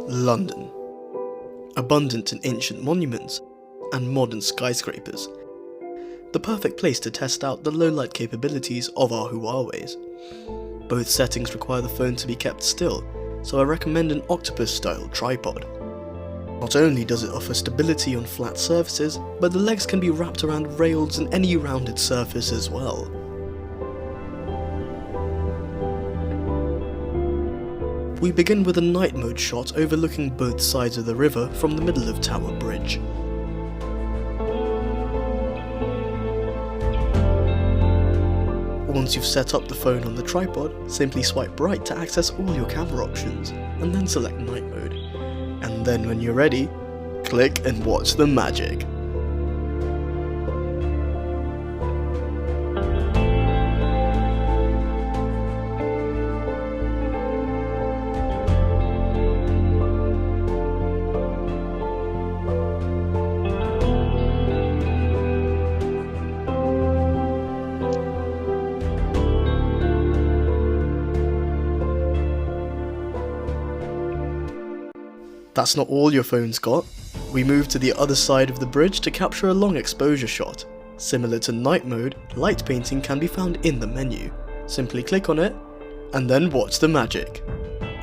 London. Abundant in ancient monuments and modern skyscrapers. The perfect place to test out the low-light capabilities of our Huawei's. Both settings require the phone to be kept still, so I recommend an octopus-style tripod. Not only does it offer stability on flat surfaces, but the legs can be wrapped around rails and any rounded surface as well. We begin with a night mode shot overlooking both sides of the river from the middle of Tower Bridge. Once you've set up the phone on the tripod, simply swipe right to access all your camera options, and then select night mode. And then when you're ready, click and watch the magic. That's not all your phone's got. We move to the other side of the bridge to capture a long exposure shot. Similar to night mode, light painting can be found in the menu. Simply click on it, and then watch the magic.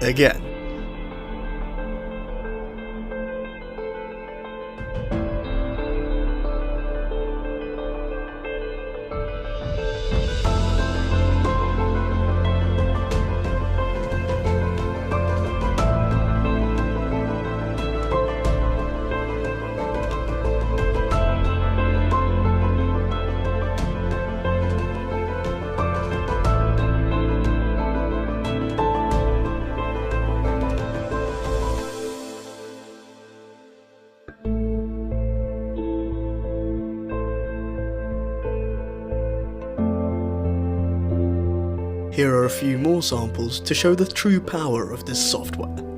Again. Here are a few more samples to show the true power of this software.